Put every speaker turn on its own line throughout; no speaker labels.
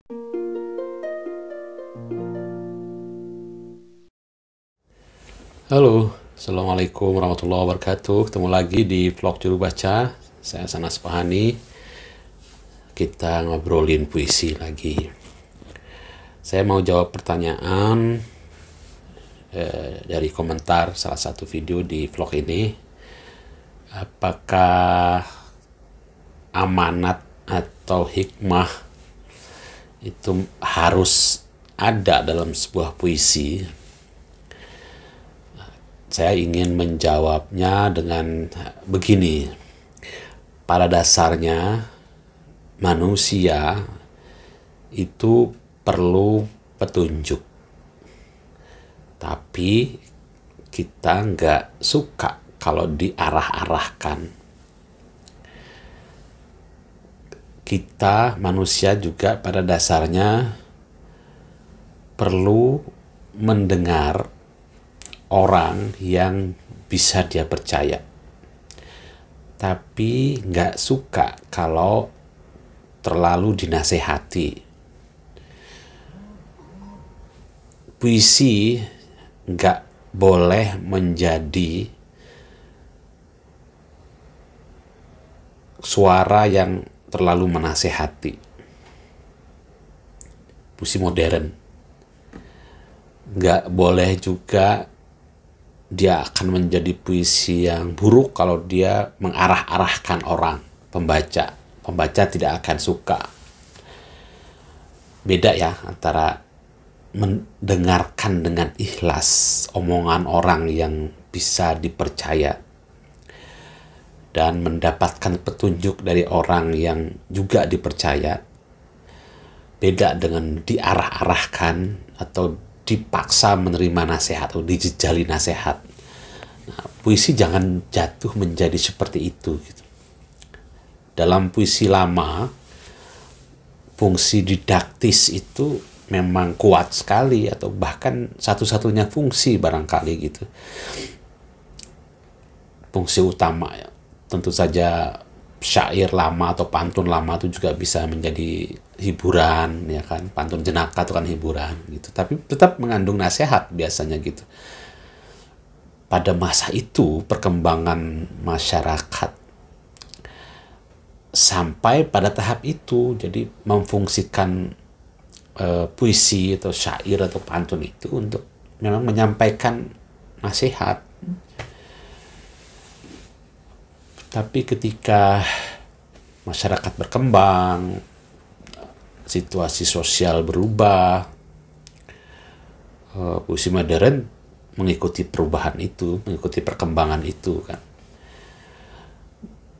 Halo, Assalamualaikum warahmatullahi wabarakatuh. Ketemu lagi di vlog Juru Baca. Saya Sanas Pahani. Kita ngobrolin puisi lagi. Saya mau jawab pertanyaan dari komentar salah satu video di vlog ini. Apakah amanat atau hikmah itu harus ada dalam sebuah puisi? Saya ingin menjawabnya dengan begini. Pada dasarnya manusia itu perlu petunjuk. Tapi kita nggak suka kalau diarah-arahkan. Kita manusia juga pada dasarnya perlu mendengar orang yang bisa dia percaya, tapi nggak suka kalau terlalu dinasehati. Puisi nggak boleh menjadi suara yang terlalu menasehati. Puisi modern nggak boleh juga dia akan menjadi puisi yang buruk kalau dia mengarah-arahkan orang, pembaca. Pembaca tidak akan suka. Beda ya antara mendengarkan dengan ikhlas omongan orang yang bisa dipercaya dan mendapatkan petunjuk dari orang yang juga dipercaya. Beda dengan diarah-arahkan atau dipaksa menerima nasihat atau dijejali nasihat. Nah, puisi jangan jatuh menjadi seperti itu. Gitu. Dalam puisi lama, fungsi didaktis itu memang kuat sekali atau bahkan satu-satunya fungsi barangkali gitu. Fungsi utama ya. Tentu saja syair lama atau pantun lama itu juga bisa menjadi hiburan, ya kan, pantun jenaka itu kan hiburan gitu, tapi tetap mengandung nasihat biasanya gitu. Pada masa itu perkembangan masyarakat sampai pada tahap itu, jadi memfungsikan puisi atau syair atau pantun itu untuk memang menyampaikan nasihat. Tapi ketika masyarakat berkembang, situasi sosial berubah, puisi modern mengikuti perubahan itu, mengikuti perkembangan itu kan.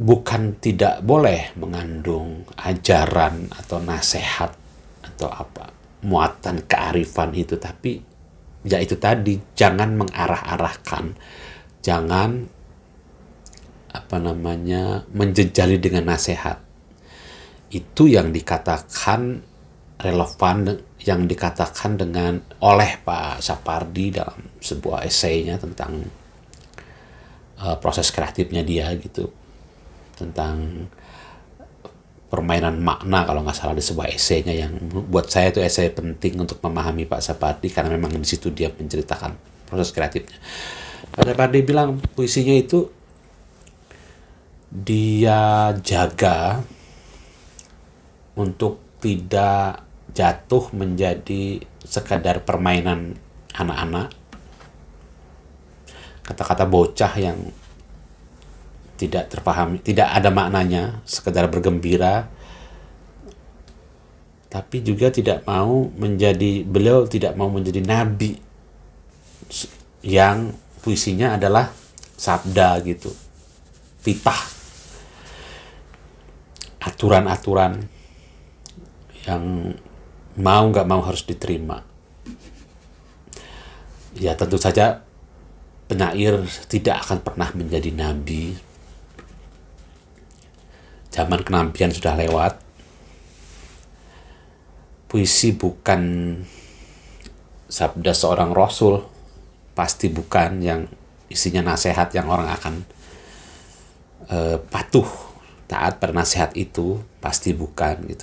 Bukan tidak boleh mengandung ajaran atau nasihat atau apa, muatan kearifan itu, tapi ya itu tadi, jangan mengarah-arahkan, jangan menjejali dengan nasihat. Itu yang dikatakan relevan, yang dikatakan dengan oleh Pak Sapardi dalam sebuah esainya tentang proses kreatifnya dia gitu, tentang permainan makna kalau nggak salah di sebuah esainya, yang buat saya itu esai penting untuk memahami Pak Sapardi karena memang di situ dia menceritakan proses kreatifnya. Pak Sapardi bilang puisinya itu dia jaga untuk tidak jatuh menjadi sekadar permainan anak-anak, kata-kata bocah yang tidak terpahami, tidak ada maknanya, sekadar bergembira. Tapi juga beliau tidak mau menjadi nabi yang puisinya adalah sabda gitu, titah, aturan-aturan yang mau nggak mau harus diterima. Ya tentu saja penyair tidak akan pernah menjadi nabi. Zaman kenabian sudah lewat. Puisi bukan sabda seorang rasul, pasti bukan yang isinya nasihat yang orang akan patuh taat pada nasihat itu, pasti bukan gitu.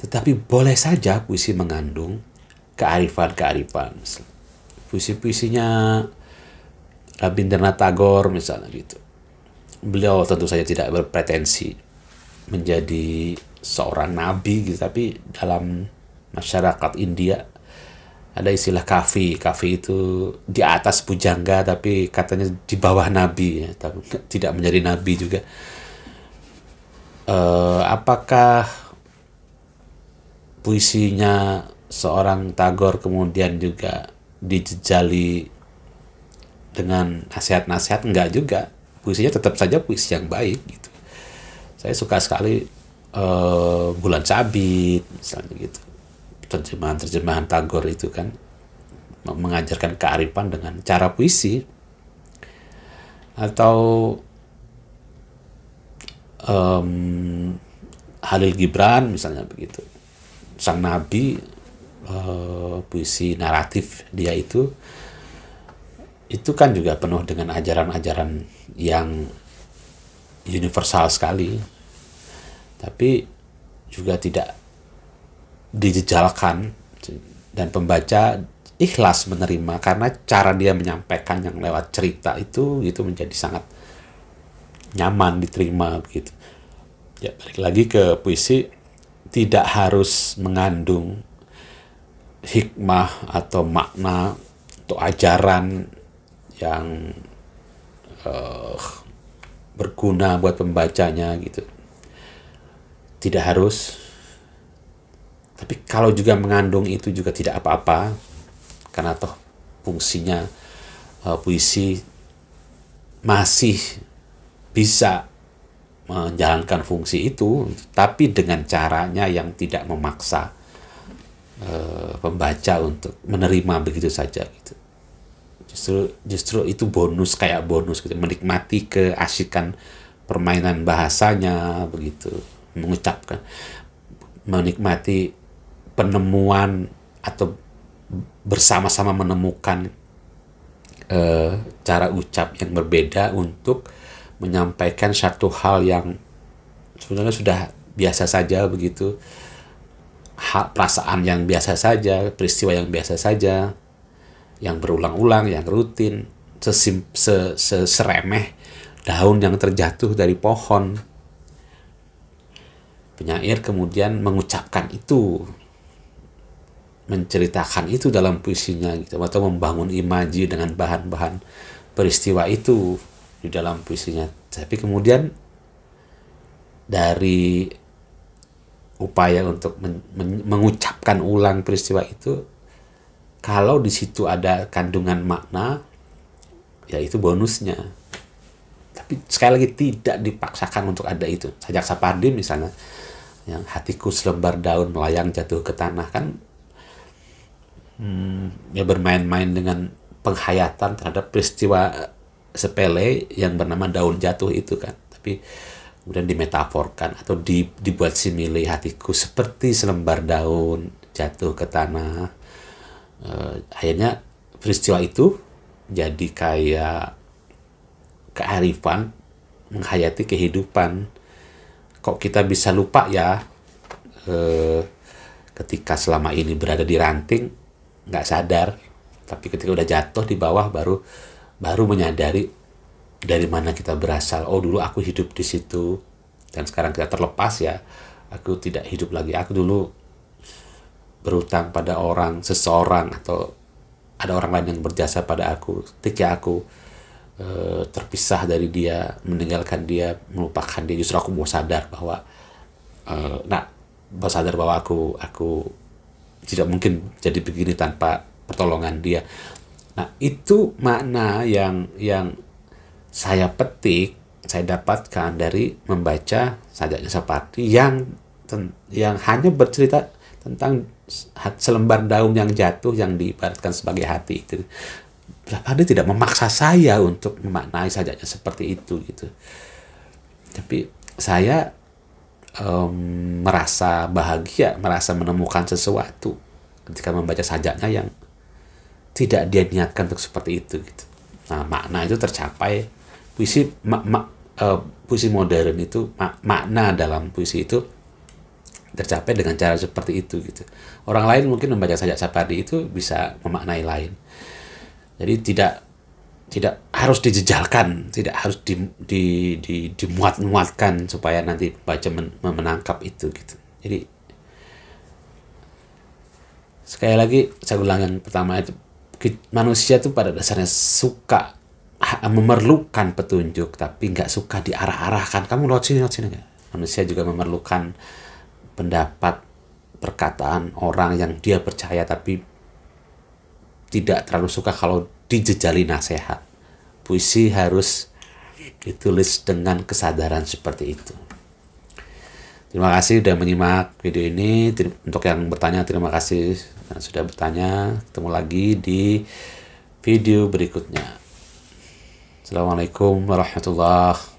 Tetapi boleh saja puisi mengandung kearifan-kearifan. Puisi-puisinya Rabindranath Tagore misalnya gitu. Beliau tentu saja tidak berpretensi menjadi seorang nabi gitu, tapi dalam masyarakat India ada istilah kafi. Kafi itu di atas pujangga tapi katanya di bawah nabi ya, tapi tidak menjadi nabi juga. Apakah puisinya seorang Tagore kemudian juga dijejali dengan nasihat-nasihat? Enggak juga. Puisinya tetap saja puisi yang baik gitu. Saya suka sekali Bulan Sabit misalnya gitu. Terjemahan Tagore itu kan mengajarkan kearifan dengan cara puisi. Atau Halil Gibran misalnya begitu, sang nabi, puisi naratif dia itu kan juga penuh dengan ajaran-ajaran yang universal sekali, tapi juga tidak dijejalkan, dan pembaca ikhlas menerima karena cara dia menyampaikan yang lewat cerita itu menjadi sangat nyaman diterima begitu. Ya, balik lagi ke puisi, tidak harus mengandung hikmah atau makna atau ajaran yang berguna buat pembacanya gitu. Tidak harus. Tapi kalau juga mengandung itu juga tidak apa-apa, karena toh fungsinya puisi masih bisa menjalankan fungsi itu, tapi dengan caranya yang tidak memaksa pembaca untuk menerima begitu saja gitu. Justru itu bonus, kayak bonus gitu, menikmati keasikan permainan bahasanya begitu, mengucapkan, menikmati penemuan atau bersama-sama menemukan cara ucap yang berbeda untuk menyampaikan satu hal yang sebenarnya sudah biasa saja begitu, perasaan yang biasa saja, peristiwa yang biasa saja, yang berulang-ulang, yang rutin, seremeh daun yang terjatuh dari pohon. Penyair kemudian mengucapkan itu, menceritakan itu dalam puisinya gitu, atau membangun imaji dengan bahan-bahan peristiwa itu di dalam puisinya. Tapi kemudian dari upaya untuk mengucapkan ulang peristiwa itu, kalau di situ ada kandungan makna, ya itu bonusnya. Tapi sekali lagi tidak dipaksakan untuk ada itu. Sajak Sapardi misalnya, yang hatiku selembar daun melayang jatuh ke tanah, kan ya bermain-main dengan penghayatan terhadap peristiwa sepele yang bernama daun jatuh itu kan, tapi kemudian dimetaforkan atau dibuat simile, hatiku seperti selembar daun jatuh ke tanah. Akhirnya peristiwa itu jadi kayak kearifan menghayati kehidupan. Kok kita bisa lupa ya ketika selama ini berada di ranting, nggak sadar, tapi ketika udah jatuh di bawah baru menyadari dari mana kita berasal. Oh, dulu aku hidup di situ dan sekarang kita terlepas ya, aku tidak hidup lagi. Aku dulu berutang pada seseorang, atau ada orang lain yang berjasa pada aku. Ketika aku terpisah dari dia, meninggalkan dia, melupakan dia, justru aku mau sadar bahwa aku tidak mungkin jadi begini tanpa pertolongan dia. Nah, itu makna yang saya petik, saya dapatkan dari membaca Sajaknya Sapardi yang hanya bercerita tentang selembar daun yang jatuh yang diibaratkan sebagai hati itu. Sapardi tidak memaksa saya untuk memaknai sajaknya seperti itu gitu. Tapi saya merasa bahagia, merasa menemukan sesuatu ketika membaca sajaknya yang tidak dia niatkan untuk seperti itu gitu. Nah, makna itu tercapai. Puisi modern itu, makna dalam puisi itu tercapai dengan cara seperti itu gitu. Orang lain mungkin membaca Sajak Sapardi itu bisa memaknai lain. Jadi tidak harus dijejalkan, tidak harus dimuat-muatkan supaya nanti baca menangkap itu gitu. Jadi sekali lagi saya ulang, yang pertama itu, manusia tuh pada dasarnya suka memerlukan petunjuk, tapi nggak suka diarah-arahkan. Kamu lewat sini nggak? Manusia juga memerlukan pendapat, perkataan orang yang dia percaya, tapi tidak terlalu suka kalau dijejali nasihat. Puisi harus ditulis dengan kesadaran seperti itu. Terima kasih sudah menyimak video ini. Untuk yang bertanya, terima kasih sudah bertanya. Ketemu lagi di video berikutnya. Assalamualaikum warahmatullahi wabarakatuh.